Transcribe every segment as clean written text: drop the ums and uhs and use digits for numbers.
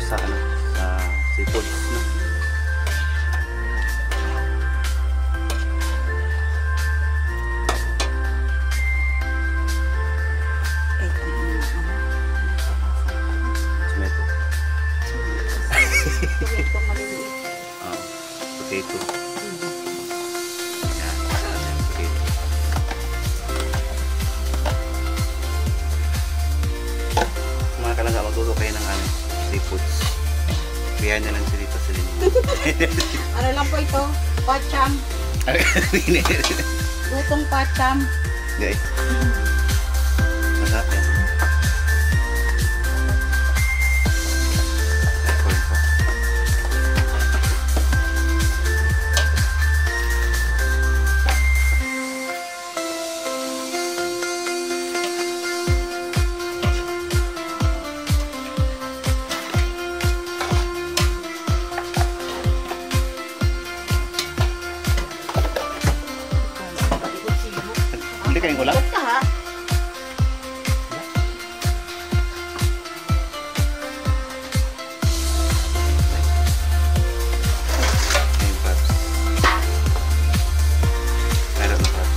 sa ano, sa seafood, no? Potato. Yan, potato. Mga kalangga, magluto kayo ng ano, seafoods. Kaya na lang si Rita sa linyo. Ano lang po ito? Pacham. Lutong pacham. Guys. Masarap yan. Hindi kayong ulam? Basta ha? Ayun, crabs. Meron ng crabs.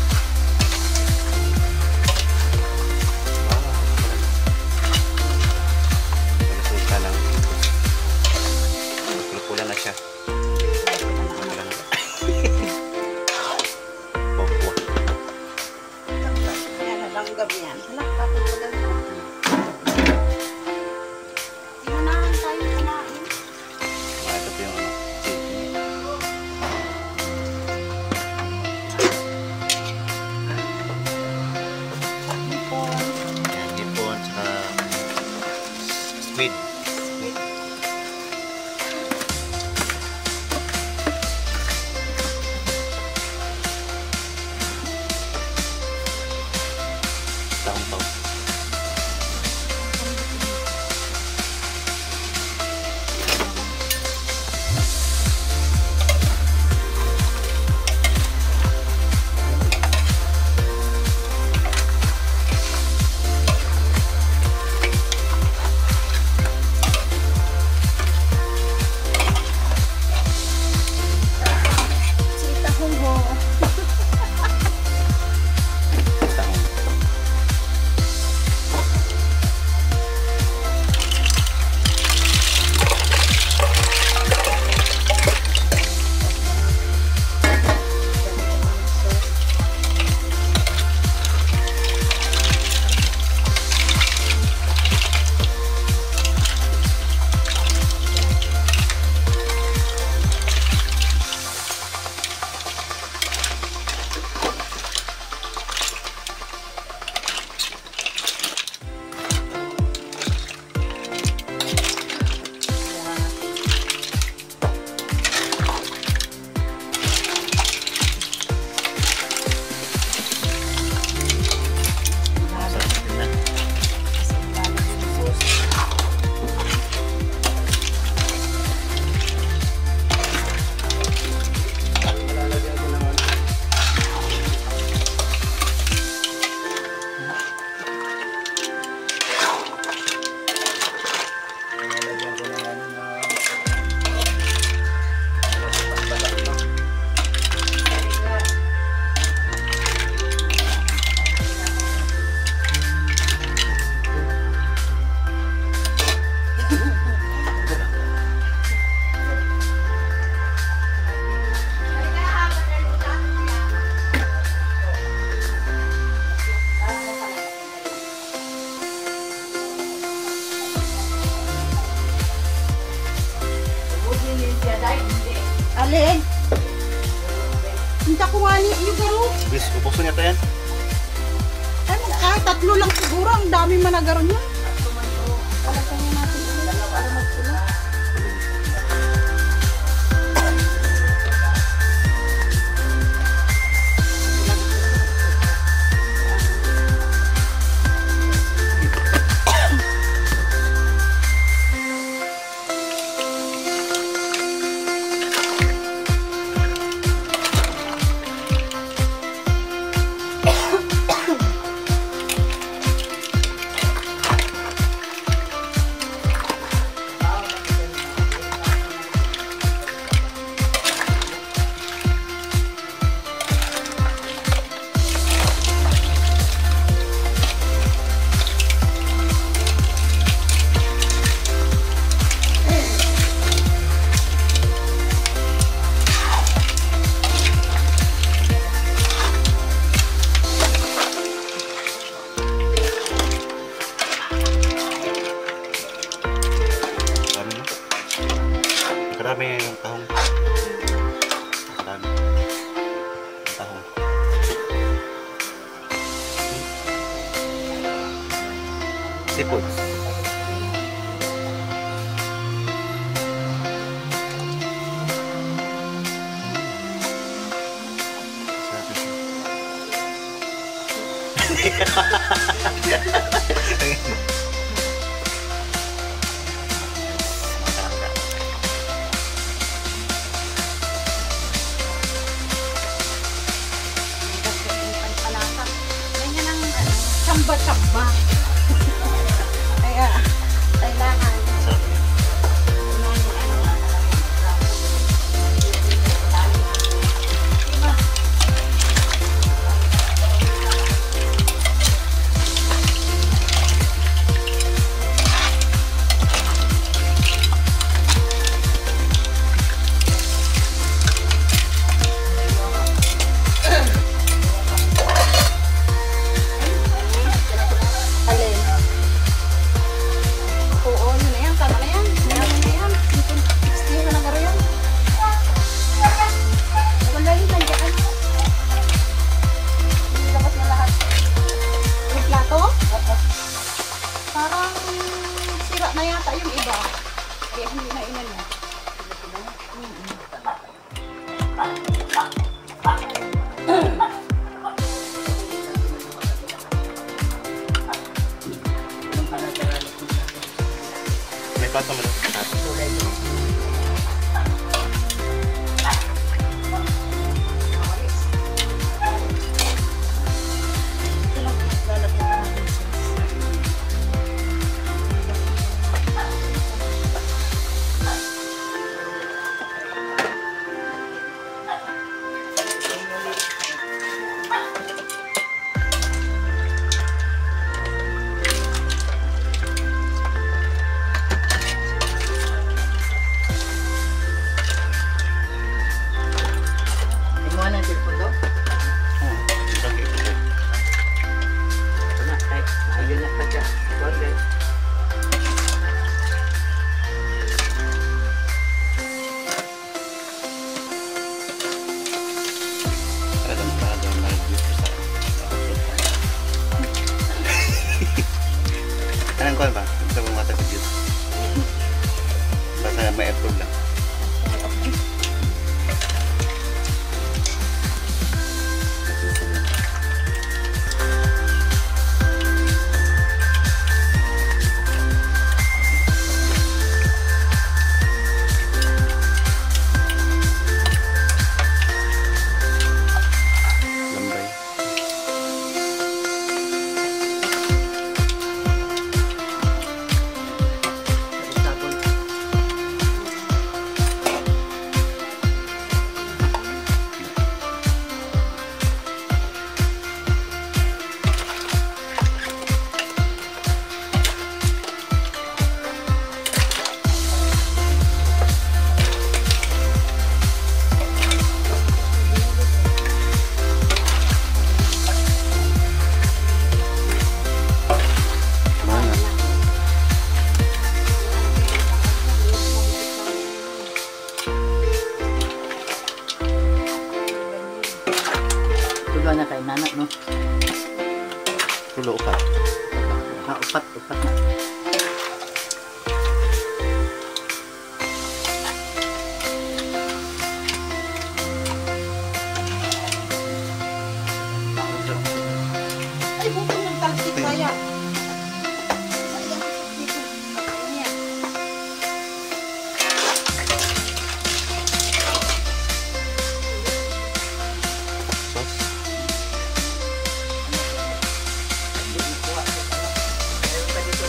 Pagkasuta lang. Pula na siya. Langgam yan. Hala, kapag ko lang ito. Inunahan tayo kumain. Ito po yung ano. Hipon, saka squid. Tahong-tahong. Sita ho. Alin? Hindi ko nga yung garo. Bis, ubusin niya to yan. Ano, kahit tatlo lang siguro. Ang dami managaron niya. Palagyan niya natin para magpula. tahong. Marami. Tahong. Seafoods. Panpalasa. Ganyan ang samba-samba. Kaya, kailangan. Sarap yan. Diba? Alin? Oo, yun na yan. Tama na yan. Mayroon na yan. 60 na nagaro yan. Wala yun, nandiyan. Ilabas na lahat. Yung plato? Oo. Parang sira na yata yung iba. Kaya hindi na inano. May plato mo lang. Ito lang lalagyan ka natin sauce. Tingnan ang telepon daw. Lagi. Ito na, ay, ayun na pa siya. Kuwan, guys. Para daw mag-juice ko sa anong kuhan ba? Gusto mong mata ko juice? Basta may approve lang. Lambay. Sabon. Mana? Tulo na kay nanak, no? Tulo ka. Upat na. Ay, buto ng talsik kaya. Sayang dito. Ayan. Sauce. Meron pa dito.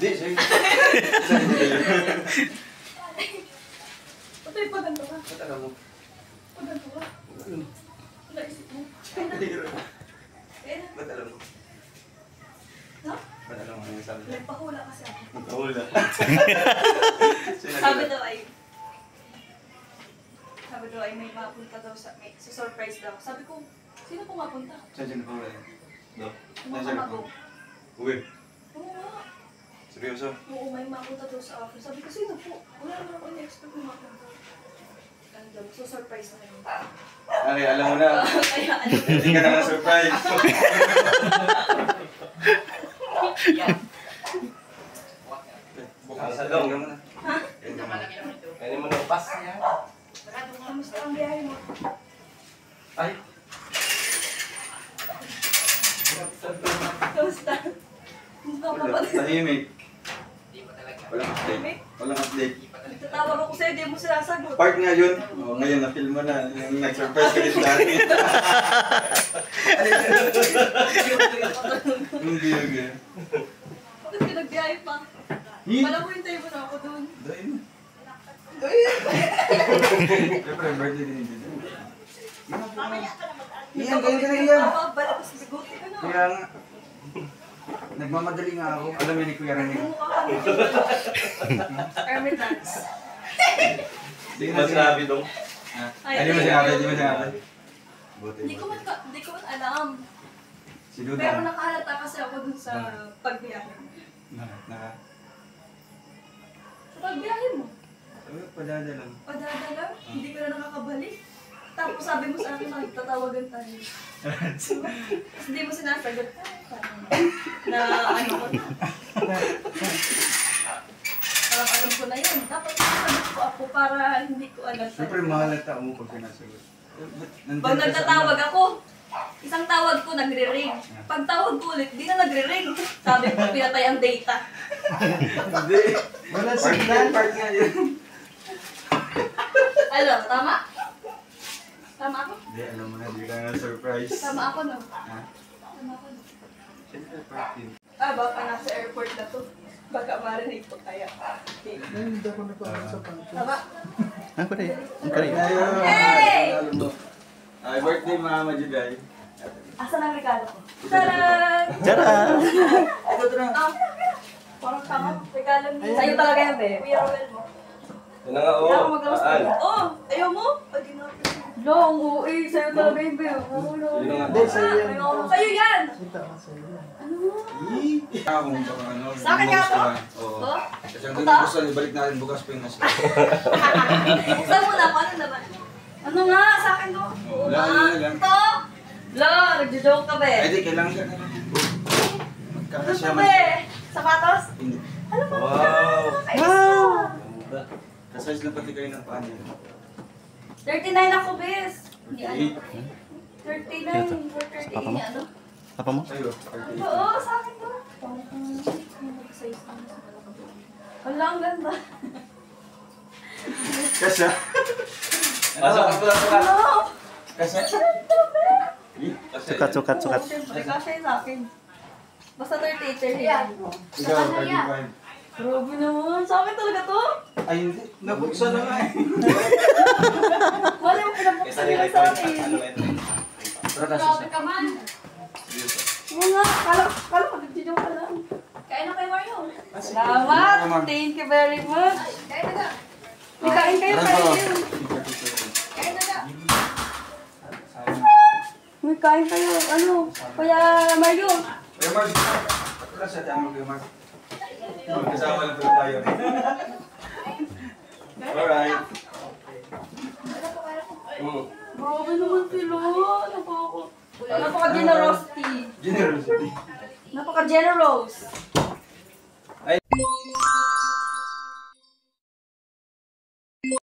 Di, sa'yo. Patay pa ganito ka. Ba't alam mo? Pa ganito ka. Wala isip mo. Ba't alam mo? No? Ba't alam mo yung sabi? Nagpahula kasi ako. Nagpahula. Sabi daw ay may mapunta daw sa, may surprise daw. Sabi ko, sino po mapunta? Saan siya nagpahula? Do? Mga kamagong. Uwi. Oo nga. Seryoso? Oo, may mapunta daw sa office. Sabi ko, sino po? Wala naman ako in-expect na mapunta. Ano daw, so surprise na yun. Okay, alam mo na. Kaya ano Hindi ka naman surprise. yan. Bukas sa loob. Ha? Kaya mo na pass. Kamusta ang biyahe mo? Ay. Kamusta? Kamusta ka ba? Tahimik. Walang update. Walang update. Tatawag ako sa'yo, di mo sinasagot. Part nga yun. Oh, ngayon na-film mo na. Yung nag-surprise ka rin sa akin. Hindi, hindi. Bakit ka nagbiyahe pa? Wala mo hintayin mo na ako doon. Dahil na. Siyempre, birthday din dito. Iyan, ganyan ka na iyan. Balik ko sa bigote ka na. Kaya nga. Nagmamadali nga ako. Alam mo ni Kuya Rene. Bumukha ka na. Hermitans. Masabi dong. Hindi mo sinabi, hindi mo sinabi. Hindi ko man alam. Si Duda. Pero nakahalata kasi ako dun sa pagbiyahe mo. Sa pagbiyahe mo? Padada lang. Padadala, hindi ka na nakakabalik. Tapos sabi mo sa akin, magtatawagan tayo. Tapos hindi mo sinasagot. Na ano ko na. Parang alam ko na yun. Dapat sasagot ko ako para hindi ko alam. Siyempre, mahalata mo pag pinasagot. Pag nagtatawag ako, isang tawag ko nagre-ring. Pag tawag ko ulit, di na nagre-ring. Sabi ko, pinatay ang data. Hindi. Wala signal. Part nga yun. Ano, tama? Tama ako? Hindi, alam mo na, hindi ka na surprise. Tama ako, no? Ha? Tama ako, no? Siyempre, part yun. Baka nasa airport na to. Baka marinig ko kaya. Okay. Hindi ako napapasok. Tama? Ako rin. Ako rin. Hey! Ay, birthday Mama Juday. Asan ang regalo ko? Taran! Tara! Ito, ito na. Parang tama. Regalo ni... Sa'yo talaga yan, be. Kuya Roel mo. Yan na nga, Kaya ako maglamas tayo. Oh! Ayaw mo? Pag ginapit mo. Long, uwi. Sa'yo talaga yun, be. Hindi, sa'yo yan. Sa'yo yan! Kita ka sa'yo. Ano? Kung baka ano, Sa akin nga to? Oo. Oh? Kasi ang gusto, ibalik natin bukas Pinas. Buksan mo na kung ano naman. Ano nga? Sa akin to? Oo Wala, nga. ano lang. Ito? Lo, nagjo-joke ka, be. Ay, di, kailangan ka na. Ano Magkakasya to, man. be? Sapatos? Hindi. Ano ba? Wow! Wow! Kasize na pati kayo ng paan niya. 39 ako, bes. Hindi ano. 38. 39. 38 Papa mo? niya, ano? Papa mo? Sa'yo, 38. Oo, sa akin to. Wala, ang ganda. Kasya. Pasok ang pula pula. Ano? Kasya. Sukat, sukat, sukat. Oo, siyempre, kasya yun sa akin. Basta 38 yan. Ikaw, 35. Grabe naman. Sa akin talaga to. Ay, hindi. Nabuksan na nga eh. Wala yung pinabuksan nila sa akin. Pero kasya siya. man. Seryoso. Oo nga, kala ko nagsidyong ka lang. Kain na kayo, Mario. Salamat. Thank you very much. Kain na ka. Kain kayo, kain. Kain na ka. May kain kayo. Ano? Kuya Mario. Kuya Mark, wala siya dami Kuya Mark. Magkasama lang pala tayo. Alright. Grabe naman sila. Napaka-generosity. Generosity. Napaka-generous.